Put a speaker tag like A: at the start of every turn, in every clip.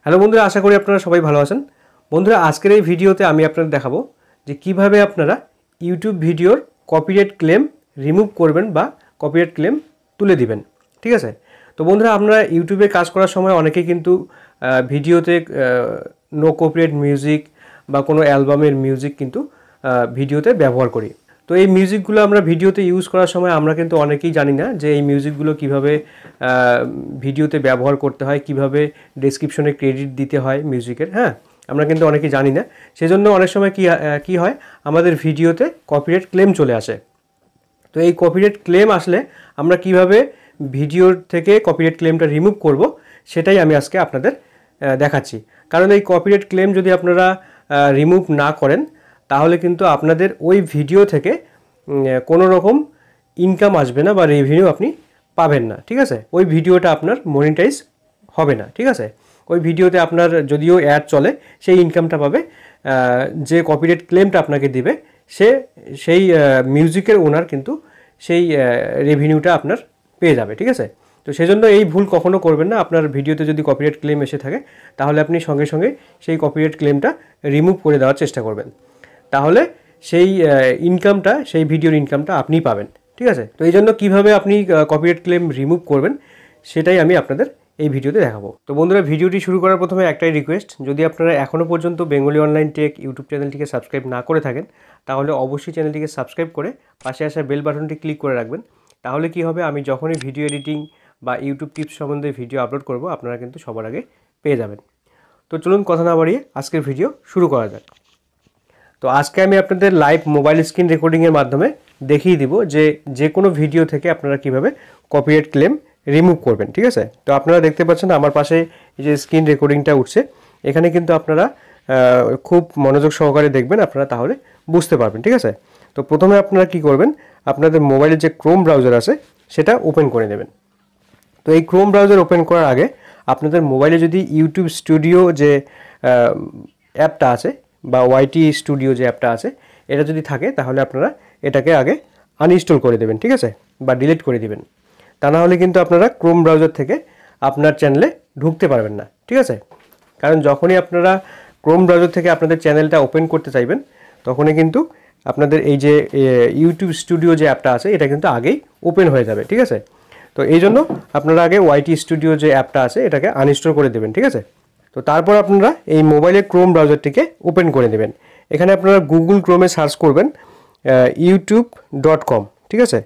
A: Hello বন্ধুরা, আশা করি আপনারা সবাই ভালো আছেন। বন্ধুরা, আজকের এই ভিডিওতে আমি আপনাদের দেখাবো যে কিভাবে আপনারা ইউটিউব ভিডিওর কপিরাইট ক্লেম রিমুভ করবেন বা কপিরাইট ক্লেম তুলে দিবেন। ঠিক আছে? তো বন্ধুরা, আমরা ইউটিউবে কাজ করার সময় অনেকেই কিন্তু ভিডিওতে নো কপিরাইট মিউজিক বা কোনো অ্যালবামের মিউজিক কিন্তু ভিডিওতে ব্যবহার করি। তো এই মিউজিকগুলো আমরা ভিডিওতে ইউজ করার সময় আমরা কিন্তু অনেকেই জানি না যে এই মিউজিকগুলো কিভাবে ভিডিওতে ব্যবহার করতে হয়, কিভাবে ডেসক্রিপশনে ক্রেডিট দিতে হয় মিউজিকের। হ্যাঁ, আমরা কিন্তু অনেকেই জানি না। সেজন্য অনেক সময় কি হয়, আমাদের ভিডিওতে কপিরাইট ক্লেম চলে আসে। তো এই কপিরাইট ক্লেম আসলে আমরা কিভাবে ভিডিওর থেকে কপিরাইট ক্লেমটা রিমুভ করব, সেটাই আমি আজকে আপনাদের দেখাচ্ছি। কারণ এই কপিরাইট ক্লেম যদি আপনারা রিমুভ না করেন, তাহলে কিন্তু আপনাদের ওই ভিডিও থেকে কোনো রকম ইনকাম আসবে না বা রেভিনিউ আপনি পাবেন না। ঠিক আছে? ওই ভিডিওটা আপনার মনিটাইজ হবে না। ঠিক আছে? ওই ভিডিওতে আপনার যদিও অ্যাড চলে, সেই ইনকামটা পাবে যে কপিরাইট ক্লেমটা আপনাকে দিবে, সেই মিউজিকের ওনার কিন্তু সেই রেভিনিউটা আপনার পেয়ে যাবে। ঠিক আছে? তো সেজন্য এই ভুল কখনো করবেন না। আপনার ভিডিওতে যদি কপিরাইট ক্লেম এসে থাকে, তাহলে আপনি সঙ্গে সঙ্গে সেই কপিরাইট ক্লেমটা রিমুভ করে দেওয়ার চেষ্টা করবেন। তাহলে সেই ইনকামটা, সেই ভিডিওর ইনকামটা আপনি পাবেন। ঠিক আছে? তো এই জন্য কীভাবে আপনি কপিরাইট ক্লেম রিমুভ করবেন, সেটাই আমি আপনাদের এই ভিডিওতে দেখাবো। তো বন্ধুরা, ভিডিওটি শুরু করার প্রথমে একটাই রিকোয়েস্ট, যদি আপনারা এখনও পর্যন্ত বেঙ্গলি অনলাইন টেক ইউটিউব চ্যানেলটিকে সাবস্ক্রাইব না করে থাকেন, তাহলে অবশ্যই চ্যানেলটিকে সাবস্ক্রাইব করে পাশে আসা বেল বাটনটি ক্লিক করে রাখবেন। তাহলে কি হবে, আমি যখনই ভিডিও এডিটিং বা ইউটিউব টিপস সম্বন্ধে ভিডিও আপলোড করব, আপনারা কিন্তু সবার আগে পেয়ে যাবেন। তো চলুন কথা না বাড়িয়ে আজকের ভিডিও শুরু করা যাক। তো আজকে আমি আপনাদের লাইভ মোবাইল স্ক্রিন রেকর্ডিংয়ের মাধ্যমে দেখিয়ে দিব যে কোনো ভিডিও থেকে আপনারা কিভাবে কপিরাইট ক্লেম রিমুভ করবেন। ঠিক আছে? তো আপনারা দেখতে পাচ্ছেন আমার পাশে যে স্ক্রিন রেকর্ডিংটা উঠছে, এখানে কিন্তু আপনারা খুব মনোযোগ সহকারে দেখবেন, আপনারা তাহলে বুঝতে পারবেন। ঠিক আছে? তো প্রথমে আপনারা কি করবেন, আপনাদের মোবাইলের যে ক্রোম ব্রাউজার আছে সেটা ওপেন করে নেবেন। তো এই ক্রোম ব্রাউজার ওপেন করার আগে আপনাদের মোবাইলে যদি ইউটিউব স্টুডিও যে অ্যাপটা আছে বা ওয়াইটি স্টুডিও যে অ্যাপটা আছে, এটা যদি থাকে, তাহলে আপনারা এটাকে আগে আনইনস্টল করে দেবেন। ঠিক আছে? বা ডিলিট করে দিবেন। তা না হলে কিন্তু আপনারা ক্রোম ব্রাউজার থেকে আপনার চ্যানেলে ঢুকতে পারবেন না। ঠিক আছে? কারণ যখনই আপনারা ক্রোম ব্রাউজার থেকে আপনাদের চ্যানেলটা ওপেন করতে চাইবেন, তখনই কিন্তু আপনাদের এই যে ইউটিউব স্টুডিও যে অ্যাপটা আছে, এটা কিন্তু আগেই ওপেন হয়ে যাবে। ঠিক আছে? তো এই জন্য আপনারা আগে ওয়াইটি স্টুডিও যে অ্যাপটা আছে, এটাকে আনইনস্টল করে দেবেন। ঠিক আছে? তো তারপর আপনারা এই মোবাইলের ক্রোম ব্রাউজারটিকে ওপেন করে দেবেন। এখানে আপনারা গুগল ক্রোমে সার্চ করবেন youtube.com। ঠিক আছে?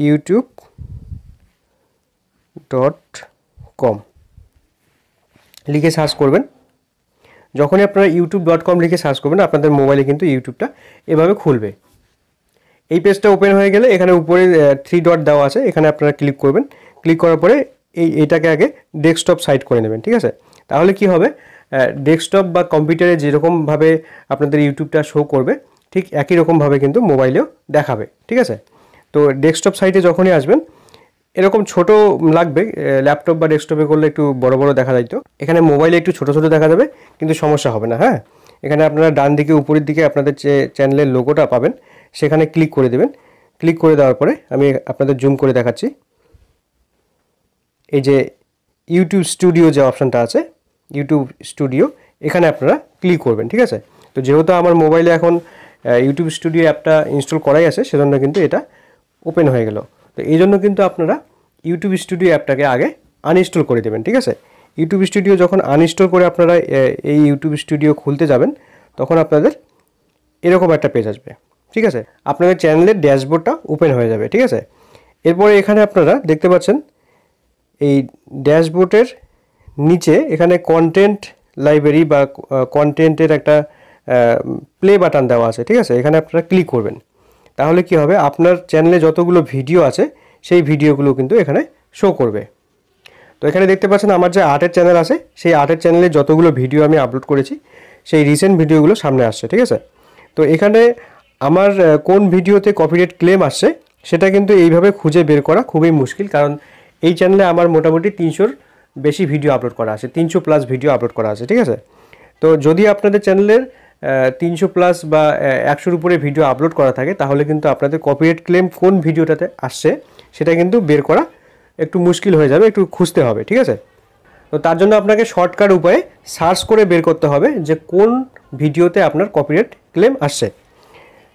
A: youtube.com লিখে সার্চ করবেন। যখনই আপনারা youtube.com লিখে সার্চ করবেন, আপনাদের মোবাইলে কিন্তু ইউটিউবটা এভাবে খুলবে। এই পেজটা ওপেন হয়ে গেলে এখানে উপরে 3 ডট দেওয়া আছে, এখানে আপনারা ক্লিক করবেন। ক্লিক করার পরে এইটাকে আগে ডেস্কটপ সাইট করে নেবেন। ঠিক আছে? তাহলে কি হবে, ডেস্কটপ বা কম্পিউটারে যেরকমভাবে আপনাদের ইউটিউবটা শো করবে, ঠিক একই রকমভাবে কিন্তু মোবাইলেও দেখাবে। ঠিক আছে? তো ডেস্কটপ সাইটে যখনই আসবেন, এরকম ছোট লাগবে, ল্যাপটপ বা ডেস্কটপে করলে একটু বড় বড় দেখা যাইতো। এখানে মোবাইলে একটু ছোট ছোট দেখা যাবে, কিন্তু সমস্যা হবে না। হ্যাঁ, এখানে আপনারা ডান দিকে উপরের দিকে আপনাদের যে চ্যানেলের লোগোটা পাবেন, সেখানে ক্লিক করে দেবেন। ক্লিক করে দেওয়ার পরে আমি আপনাদের জুম করে দেখাচ্ছি। এই যে ইউটিউব স্টুডিও যে অপশানটা আছে, ইউটিউব স্টুডিও, এখানে আপনারা ক্লিক করবেন। ঠিক আছে? তো যেহেতু আমার মোবাইলে এখন ইউটিউব স্টুডিও অ্যাপটা ইনস্টল করাই আছে, সেজন্য কিন্তু এটা ওপেন হয়ে গেল। তো এই জন্য কিন্তু আপনারা ইউটিউব স্টুডিও অ্যাপটাকে আগে আনইনস্টল করে দেবেন। ঠিক আছে? ইউটিউব স্টুডিও যখন আনইনস্টল করে আপনারা এই ইউটিউব স্টুডিও খুলতে যাবেন, তখন আপনাদের এরকম একটা পেজ আসবে। ঠিক আছে? আপনাদের চ্যানেলের ড্যাশবোর্ডটা ওপেন হয়ে যাবে। ঠিক আছে? এরপরে এখানে আপনারা দেখতে পাচ্ছেন এই ড্যাশবোর্ডের নিচে এখানে কন্টেন্ট লাইব্রেরি বা কন্টেন্টের একটা প্লে বাটন দেওয়া আছে। ঠিক আছে? এখানে আপনারা ক্লিক করবেন। তাহলে কি হবে, আপনার চ্যানেলে যতগুলো ভিডিও আছে, সেই ভিডিওগুলো কিন্তু এখানে শো করবে। তো এখানে দেখতে পাচ্ছেন আমার যে আর্টের চ্যানেল আছে, সেই আর্টের চ্যানেলে যতগুলো ভিডিও আমি আপলোড করেছি, সেই রিসেন্ট ভিডিওগুলো সামনে আসছে। ঠিক আছে? তো এখানে আমার কোন ভিডিওতে কপিরাইট ক্লেম আসছে, সেটা কিন্তু এইভাবে খুঁজে বের করা খুবই মুশকিল। কারণ এই চ্যানেলে আমার মোটামুটি 300-র বেশি ভিডিও আপলোড করা আছে, 300+ ভিডিও আপলোড করা আছে। ঠিক আছে? তো যদি আপনাদের চ্যানেলের 300+ বা 100-র উপরে ভিডিও আপলোড করা থাকে, তাহলে কিন্তু আপনাদের কপিরাইট ক্লেম কোন ভিডিওটাতে আসছে, সেটা কিন্তু বের করা একটু মুশকিল হয়ে যাবে, একটু খুঁজতে হবে। ঠিক আছে? তো তার জন্য আপনাকে শর্টকাট উপায়ে সার্চ করে বের করতে হবে যে কোন ভিডিওতে আপনার কপিরাইট ক্লেম আসছে।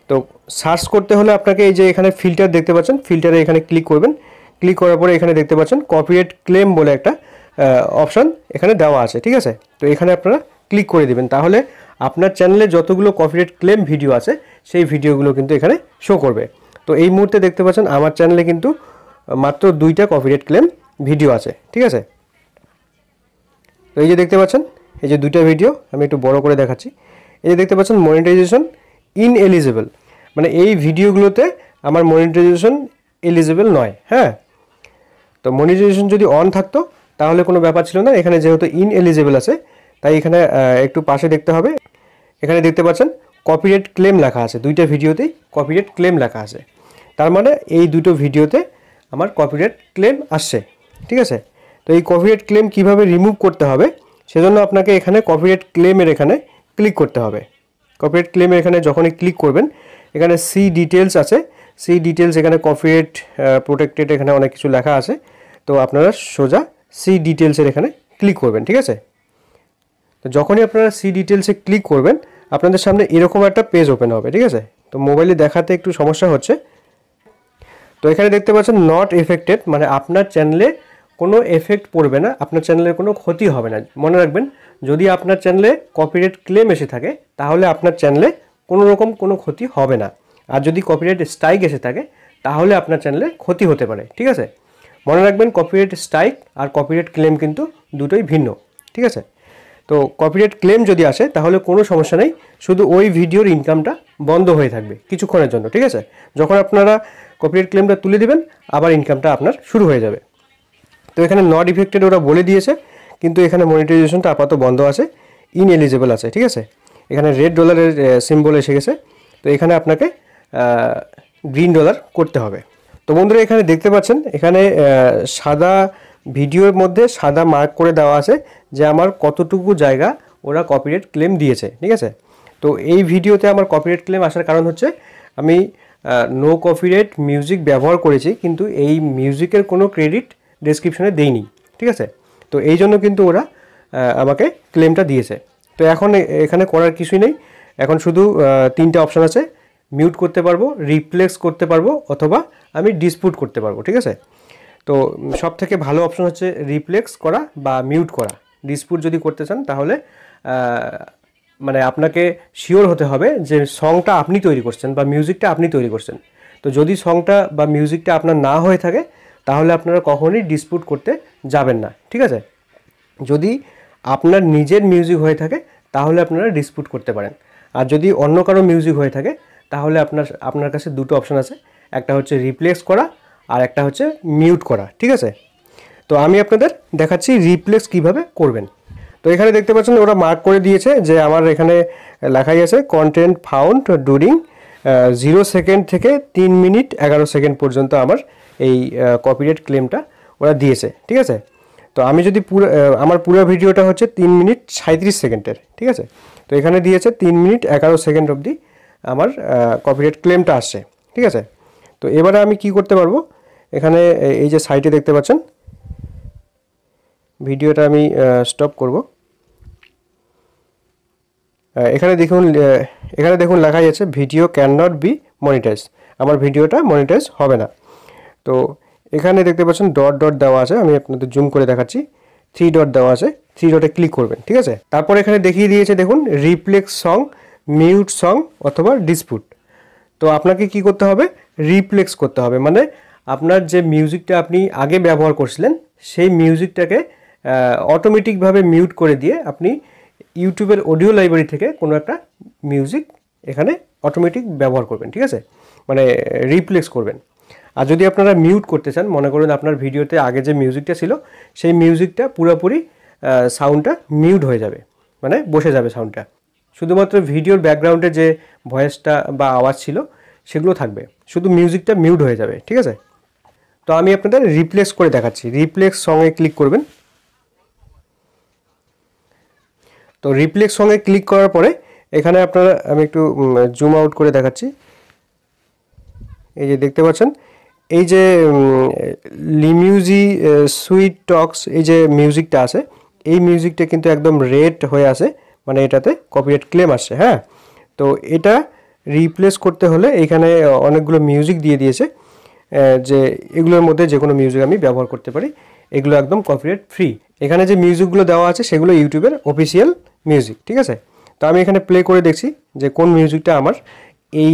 A: তো সার্চ করতে হলে আপনাকে এই যে এখানে ফিল্টার দেখতে পাচ্ছেন, ফিল্টারে এখানে ক্লিক করবেন। ক্লিক করার পরে এখানে দেখতে পাচ্ছেন কপিরাইট ক্লেম বলে একটা অপশান এখানে দেওয়া আছে, ঠিক আছে। তো এখানে আপনারা ক্লিক করে দেবেন, তাহলে আপনার চ্যানেলে যতগুলো কপিরাইট ক্লেম ভিডিও আছে সেই ভিডিওগুলো কিন্তু এখানে শো করবে। তো এই মুহূর্তে দেখতে পাচ্ছেন আমার চ্যানেলে কিন্তু মাত্র 2টা কপিরাইট ক্লেম ভিডিও আছে, ঠিক আছে। তো এই যে দেখতে পাচ্ছেন এই যে 2টা ভিডিও, আমি একটু বড় করে দেখাচ্ছি। এই যে দেখতে পাচ্ছেন মনিটাইজেশন ইনএলিজিবল, মানে এই ভিডিওগুলোতে আমার মনিটাইজেশন এলিজিবল নয়। হ্যাঁ, তো মনিটাইজেশন যদি অন থাকতো তাহলে কোনো ব্যাপার ছিল না, এখানে যেহেতু ইনএলিজিবল আছে তাই এখানে একটু পাশে দেখতে হবে। এখানে দেখতে পাচ্ছেন কপিরাইট ক্লেম লেখা আছে, 2টা ভিডিওতেই কপিরাইট ক্লেম লেখা আছে, তার মানে এই 2টো ভিডিওতে আমার কপিরাইট ক্লেম আসছে, ঠিক আছে। তো এই কপিরাইট ক্লেম কিভাবে রিমুভ করতে হবে সেজন্য আপনাকে এখানে কপিরাইট ক্লেমের এখানে ক্লিক করতে হবে। কপিরাইট ক্লেমের এখানে যখনই ক্লিক করবেন এখানে সি ডিটেলস আছে, সি ডিটেলস এখানে কপিরাইট প্রোটেক্টেড এখানে অনেক কিছু লেখা আছে। তো আপনারা সোজা সি ডিটেলসের এখানে ক্লিক করবেন, ঠিক আছে। তো যখনই আপনারা সি ডিটেলসে ক্লিক করবেন আপনাদের সামনে এরকম একটা পেজ ওপেন হবে, ঠিক আছে। তো মোবাইলে দেখাতে একটু সমস্যা হচ্ছে। তো এখানে দেখতে পাচ্ছেন নট এফেক্টেড, মানে আপনার চ্যানেলে কোনো এফেক্ট পড়বে না, আপনার চ্যানেলের কোনো ক্ষতি হবে না। মনে রাখবেন, যদি আপনার চ্যানেলে কপিরাইট ক্লেম এসে থাকে তাহলে আপনার চ্যানেলে কোনো রকম কোনো ক্ষতি হবে না, আর যদি কপিরাইট স্ট্রাইক এসে থাকে তাহলে আপনার চ্যানেলে ক্ষতি হতে পারে, ঠিক আছে। মনে রাখবেন কপিরাইট স্ট্রাইক আর কপিরাইট ক্লেম কিন্তু দুটোই ভিন্ন, ঠিক আছে। তো কপিরাইট ক্লেম যদি আসে তাহলে কোনো সমস্যা নেই, শুধু ওই ভিডিওর ইনকামটা বন্ধ হয়ে থাকবে কিছুক্ষণের জন্য, ঠিক আছে। যখন আপনারা কপিরাইট ক্লেমটা তুলে দিবেন আবার ইনকামটা আপনার শুরু হয়ে যাবে। তো এখানে নট ইফেক্টেড ওরা বলে দিয়েছে, কিন্তু এখানে মনিটাইজেশনটা আপাতত বন্ধ আছে, ইনএলিজিবল আছে, ঠিক আছে। এখানে রেড ডলারের সিম্বল এসে গেছে, তো এখানে আপনাকে গ্রিন ডলার করতে হবে। তো বন্ধুরা এখানে দেখতে পাচ্ছেন এখানে সাদা ভিডিওর মধ্যে সাদা মার্ক করে দেওয়া আছে যে আমার কতটুকু জায়গা ওরা কপিরাইট ক্লেম দিয়েছে, ঠিক আছে। তো এই ভিডিওতে আমার কপিরাইট ক্লেম আসার কারণ হচ্ছে আমি নো কপিরাইট মিউজিক ব্যবহার করেছি, কিন্তু এই মিউজিকের কোনো ক্রেডিট ডেসক্রিপশনে দেইনি, ঠিক আছে। তো এই জন্য কিন্তু ওরা আমাকে ক্লেমটা দিয়েছে। তো এখন এখানে করার কিছুই নেই, এখন শুধু 3টা অপশান আছে, মিউট করতে পারবো, রিপ্লেস করতে পারবো, অথবা আমি ডিসপুট করতে পারবো, ঠিক আছে। তো সব থেকে ভালো অপশন হচ্ছে রিপ্লেক্স করা বা মিউট করা। ডিসপুট যদি করতে চান তাহলে মানে আপনাকে শিওর হতে হবে যে সংটা আপনি তৈরি করছেন বা মিউজিকটা আপনি তৈরি করছেন। তো যদি সংটা বা মিউজিকটা আপনার না হয়ে থাকে তাহলে আপনারা কখনোই ডিসপুট করতে যাবেন না, ঠিক আছে। যদি আপনার নিজের মিউজিক হয়ে থাকে তাহলে আপনারা ডিসপুট করতে পারেন, আর যদি অন্য কারো মিউজিক হয়ে থাকে তাহলে আপনার কাছে 2টো অপশন আছে, একটা হচ্ছে রিপ্লেস করা আর একটা হচ্ছে মিউট করা, ঠিক আছে। তো আমি আপনাদের দেখাচ্ছি রিপ্লেস কিভাবে করবেন। তো এখানে দেখতে পাচ্ছেন ওরা মার্ক করে দিয়েছে যে আমার এখানে লেখাই আছে কন্টেন্ট ফাউন্ড ডুরিং 0 সেকেন্ড থেকে 3 মিনিট 11 সেকেন্ড পর্যন্ত আমার এই কপিরাইট ক্লেমটা ওরা দিয়েছে, ঠিক আছে। তো আমি যদি আমার পুরো ভিডিওটা হচ্ছে 3 মিনিট 37 সেকেন্ডের, ঠিক আছে। তো এখানে দিয়েছে 3 মিনিট 11 সেকেন্ড অবধি আমার কপিরাইট ক্লেমটা আসছে, ঠিক আছে। তো এবারে আমি কি করতে পারবো, এখানে এই যে সাইটে দেখতে পাচ্ছেন ভিডিওটা আমি স্টপ করব। এখানে দেখুন লেখাই আছে video cannot be monetise, আমার ভিডিওটা মনিটাইজ হবে না। তো এখানে দেখতে পাচ্ছেন ডট ডট দেওয়া আছে, আমি আপনাদের জুম করে দেখাচ্ছি, 3 ডট দেওয়া আছে, 3 ডটে ক্লিক করবেন, ঠিক আছে। তারপর এখানে দেখিয়ে দিয়েছে দেখুন রিপ্লেক্স সং, মিউট সং অথবা ডিসপুট। তো আপনাকে কি করতে হবে, রিপ্লেক্স করতে হবে, মানে আপনার যে মিউজিকটা আপনি আগে ব্যবহার করছিলেন সেই মিউজিকটাকে অটোমেটিকভাবে মিউট করে দিয়ে আপনি ইউটিউবের অডিও লাইব্রেরি থেকে কোনো একটা মিউজিক এখানে অটোমেটিক ব্যবহার করবেন, ঠিক আছে, মানে রিপ্লেক্স করবেন। আর যদি আপনারা মিউট করতে চান, মনে করুন আপনার ভিডিওতে আগে যে মিউজিকটা ছিল সেই মিউজিকটা পুরোপুরি সাউন্ডটা মিউট হয়ে যাবে, মানে বসে যাবে সাউন্ডটা, শুধুমাত্র ভিডিওর ব্যাকগ্রাউন্ডে যে ভয়েসটা বা আওয়াজ ছিল সেগুলো থাকবে, শুধু মিউজিকটা মিউট হয়ে যাবে, ঠিক আছে। তো আমি আপনাদের রিপ্লেস করে দেখাচ্ছি, রিপ্লেক্স সঙ্গে ক্লিক করবেন। তো রিপ্লেক্স সঙ্গে ক্লিক করার পরে এখানে আপনারা, আমি একটু জুম আউট করে দেখাচ্ছি, এই যে দেখতে পাচ্ছেন এই যে লিমিউজি সুইট টক্স এই যে মিউজিকটা আছে, এই মিউজিকটা কিন্তু একদম রেড হয়ে আছে, মানে এটাতে কপিরাইট ক্লেম আসছে। হ্যাঁ, তো এটা রিপ্লেস করতে হলে এখানে অনেকগুলো মিউজিক দিয়ে দিয়েছে, যে এগুলোর মধ্যে যে কোনো মিউজিক আমি ব্যবহার করতে পারি, এগুলো একদম কপিরাইট ফ্রি। এখানে যে মিউজিকগুলো দেওয়া আছে সেগুলো ইউটিউবের অফিসিয়াল মিউজিক, ঠিক আছে। তো আমি এখানে প্লে করে দেখছি যে কোন মিউজিকটা আমার এই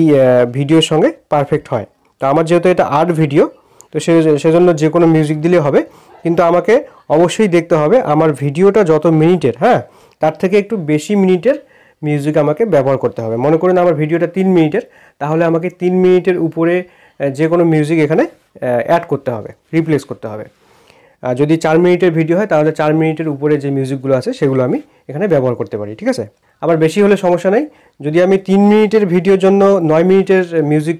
A: ভিডিওর সঙ্গে পারফেক্ট হয়। তো আমার যেহেতু এটা আর্ট ভিডিও, তো সেজন্য যে কোনো মিউজিক দিলে হবে, কিন্তু আমাকে অবশ্যই দেখতে হবে আমার ভিডিওটা যত মিনিটের, হ্যাঁ, তার থেকে একটু বেশি মিনিটের মিউজিক আমাকে ব্যবহার করতে হবে। মনে করুন আমার ভিডিওটা 3 মিনিটের, তাহলে আমাকে 3 মিনিটের উপরে যে কোনো মিউজিক এখানে অ্যাড করতে হবে, রিপ্লেস করতে হবে। আর যদি 4 মিনিটের ভিডিও হয় তাহলে 4 মিনিটের উপরে যে মিউজিকগুলো আছে সেগুলো আমি এখানে ব্যবহার করতে পারি, ঠিক আছে। আবার বেশি হলে সমস্যা নেই, যদি আমি 3 মিনিটের ভিডিওর জন্য 9 মিনিটের মিউজিক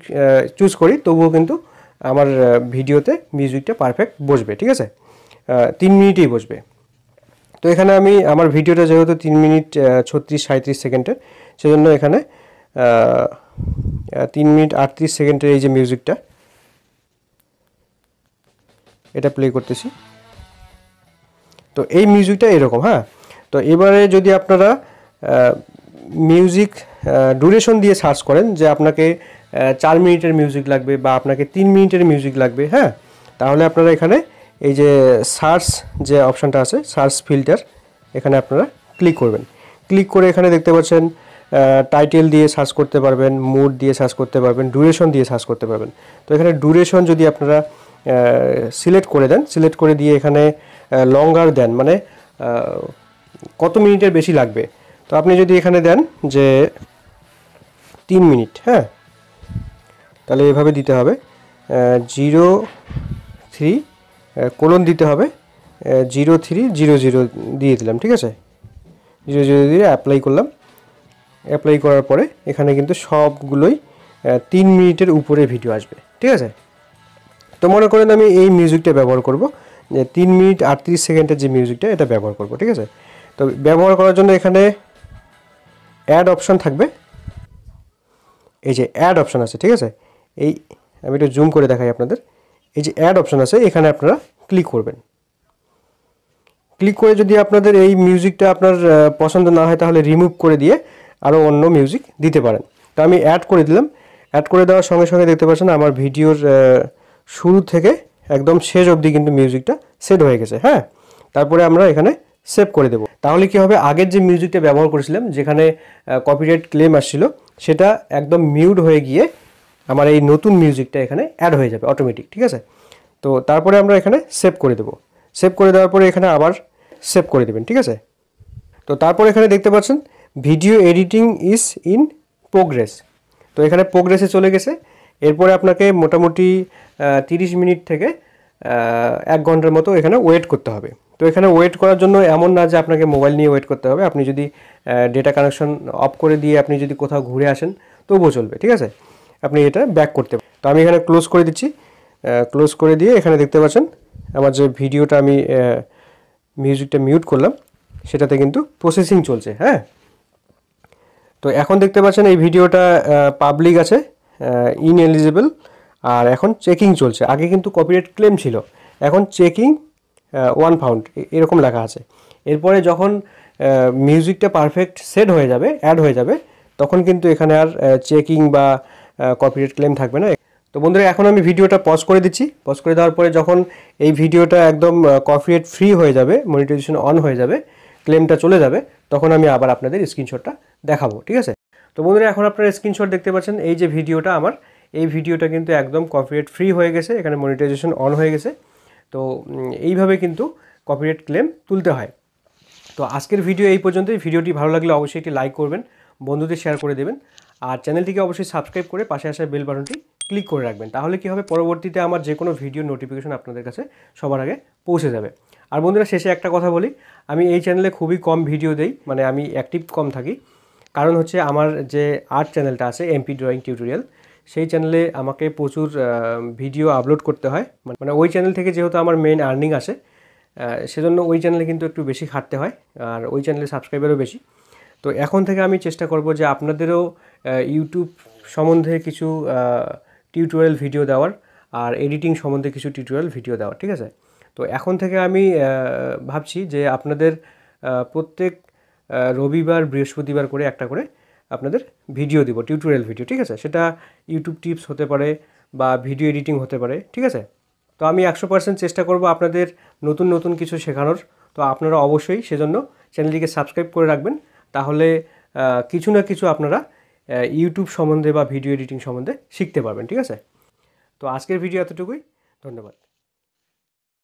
A: চুজ করি তবুও কিন্তু আমার ভিডিওতে মিউজিকটা পারফেক্ট বসবে, ঠিক আছে, 3 মিনিটেই বসবে। তো এখানে আমি আমার ভিডিওটা যেহেতু 3 মিনিট 36-37 সেকেন্ডের, সেজন্য এখানে 3 মিনিট 38 সেকেন্ডের এই যে মিউজিকটা, এটা প্লে করতেছি। তো এই মিউজিকটা এরকম। হ্যাঁ, তো এবারে যদি আপনারা মিউজিক ডিউরেশন দিয়ে সার্চ করেন যে আপনাকে 4 মিনিটের মিউজিক লাগবে বা আপনাকে 3 মিনিটের মিউজিক লাগবে, হ্যাঁ, তাহলে আপনারা এখানে এই যে সার্চ যে অপশানটা আছে, সার্চ ফিল্টার, এখানে আপনারা ক্লিক করবেন। ক্লিক করে এখানে দেখতে পাচ্ছেন টাইটেল দিয়ে সার্চ করতে পারবেন, মুড দিয়ে সার্চ করতে পারবেন, ডিউরেশন দিয়ে সার্চ করতে পারবেন। তো এখানে ডিউরেশন যদি আপনারা সিলেক্ট করে দেন, সিলেক্ট করে দিয়ে এখানে লঙ্গার দেন, মানে কত মিনিটের বেশি লাগবে, তো আপনি যদি এখানে দেন যে 3 মিনিট, হ্যাঁ, তাহলে এভাবে দিতে হবে 03 কোলন দিতে হবে 0300 দিয়ে দিলাম, ঠিক আছে, 00 দিয়ে অ্যাপ্লাই করলাম। অ্যাপ্লাই করার পরে এখানে কিন্তু সবগুলোই 3 মিনিটের উপরে ভিডিও আসবে, ঠিক আছে। তো মনে করেন আমি এই মিউজিকটা ব্যবহার করব, যে 3 মিনিট 38 সেকেন্ডের যে মিউজিকটা, এটা ব্যবহার করব, ঠিক আছে। তো ব্যবহার করার জন্য এখানে অ্যাড অপশন থাকবে, এই যে অ্যাড অপশন আছে, ঠিক আছে। এই আমি একটু জুম করে দেখাই আপনাদের, এই যে অ্যাড অপশন আছে এখানে আপনারা ক্লিক করবেন। ক্লিক করে যদি আপনাদের এই মিউজিকটা আপনার পছন্দ না হয় তাহলে রিমুভ করে দিয়ে আরও অন্য মিউজিক দিতে পারেন। তো আমি অ্যাড করে দিলাম। অ্যাড করে দেওয়ার সঙ্গে সঙ্গে দেখতে পাচ্ছেন আমার ভিডিওর শুরু থেকে একদম শেষ অবধি কিন্তু মিউজিকটা সেট হয়ে গেছে। হ্যাঁ, তারপরে আমরা এখানে সেভ করে দেব। তাহলে কি হবে, আগের যে মিউজিকটা ব্যবহার করেছিলাম যেখানে কপিরাইট ক্লেম আসছিল, সেটা একদম মিউট হয়ে গিয়ে আমার এই নতুন মিউজিকটা এখানে অ্যাড হয়ে যাবে অটোমেটিক, ঠিক আছে। তো তারপরে আমরা এখানে সেভ করে দেব। সেভ করে দেওয়ার পরে এখানে আবার সেভ করে দেবেন, ঠিক আছে। তো তারপর এখানে দেখতে পাচ্ছেন video editing is in progress. তো এখানে প্রোগ্রেসে চলে গেছে। এরপরে আপনাকে মোটামুটি 30 মিনিট থেকে 1 ঘন্টার মতো এখানে ওয়েট করতে হবে। তো এখানে ওয়েট করার জন্য এমন না যে আপনাকে মোবাইল নিয়ে ওয়েট করতে হবে, আপনি যদি ডেটা কানেকশন অফ করে দিয়ে আপনি যদি কোথাও ঘুরে আসেন তবুও চলবে, ঠিক আছে। আপনি এটা ব্যাক করতে পারেন। তো আমি এখানে ক্লোজ করে দিচ্ছি। ক্লোজ করে দিয়ে এখানে দেখতে পাচ্ছেন আমার যে ভিডিওটা আমি মিউজিকটা মিউট করলাম সেটাতে কিন্তু প্রসেসিং চলছে। হ্যাঁ, তো এখন দেখতে পাচ্ছেন এই ভিডিওটা পাবলিক আছে, ইনএলিজিবল, আর এখন চেকিং চলছে। আগে কিন্তু কপিরাইট ক্লেম ছিল, এখন চেকিং 1 পাউন্ড এরকম লেখা আছে। এরপরে যখন মিউজিকটা পারফেক্ট সেট হয়ে যাবে, অ্যাড হয়ে যাবে, তখন কিন্তু এখানে আর চেকিং বা কপিরাইট ক্লেম থাকবে না। তো বন্ধুরা, এখন আমি ভিডিওটা পজ করে দিচ্ছি। পজ করে দেওয়ার পরে যখন এই ভিডিওটা একদম কপিরাইট ফ্রি হয়ে যাবে, মনিটাইজেশন অন হয়ে যাবে, ক্লেমটা চলে যাবে, তখন আমি আবার আপনাদের স্ক্রিনশটটা দেখাবো, ঠিক আছে। তো বন্ধুরা, এখন আপনারা স্ক্রিনশট দেখতে পাচ্ছেন, এই যে ভিডিওটা আমার, এই ভিডিওটা কিন্তু একদম কপিরাইট ফ্রি হয়ে গেছে, এখানে মনিটাইজেশন অন হয়ে গেছে। তো এইভাবে কিন্তু কপিরাইট ক্লেম তুলতে হয়। তো আজকের ভিডিও এই পর্যন্তই। ভিডিওটি ভালো লাগলে অবশ্যই একটি লাইক করবেন, বন্ধুদের শেয়ার করে দেবেন, আর চ্যানেলটিকে অবশ্যই সাবস্ক্রাইব করে পাশে আসা বেল বাটনটি ক্লিক করে রাখবেন। তাহলে কি হবে, পরবর্তীতে আমার যে কোনো ভিডিও নোটিফিকেশন আপনাদের কাছে সবার আগে পৌঁছে যাবে। আর বন্ধুরা, শেষে একটা কথা বলি, আমি এই চ্যানেলে খুবই কম ভিডিও দেই, মানে আমি অ্যাক্টিভ কম থাকি। কারণ হচ্ছে আমার যে আর্ট চ্যানেলটা আছে এমপি ড্রয়িং টিউটোরিয়াল, সেই চ্যানেলে আমাকে প্রচুর ভিডিও আপলোড করতে হয়। মানে ওই চ্যানেল থেকে যেহেতু আমার মেইন আর্নিং আসে, সেজন্য ওই চ্যানেলে কিন্তু একটু বেশি খাটতে হয়, আর ওই চ্যানেলে সাবস্ক্রাইবারও বেশি। তো এখন থেকে আমি চেষ্টা করব যে আপনাদেরও ইউটিউব সম্বন্ধে কিছু টিউটোরিয়াল ভিডিও দেওয়ার, আর এডিটিং সম্বন্ধে কিছু টিউটোরিয়াল ভিডিও দেওয়ার, ঠিক আছে। তো এখন থেকে আমি ভাবছি যে আপনাদের প্রত্যেক রবিবার বৃহস্পতিবার করে একটা করে আপনাদের ভিডিও দিব, টিউটোরিয়াল ভিডিও, ঠিক আছে? সেটা ইউটিউব টিপস হতে পারে বা ভিডিও এডিটিং হতে পারে, ঠিক আছে? তো আমি 100% চেষ্টা করব আপনাদের নতুন নতুন কিছু শেখানোর। তো আপনারা অবশ্যই সেজন্য চ্যানেলটিকে সাবস্ক্রাইব করে রাখবেন, তাহলে কিছু না কিছু আপনারা ইউটিউব সম্বন্ধে বা ভিডিও এডিটিং সম্বন্ধে শিখতে পারবেন, ঠিক আছে? তো আজকের ভিডিও এতটুকুই, ধন্যবাদ।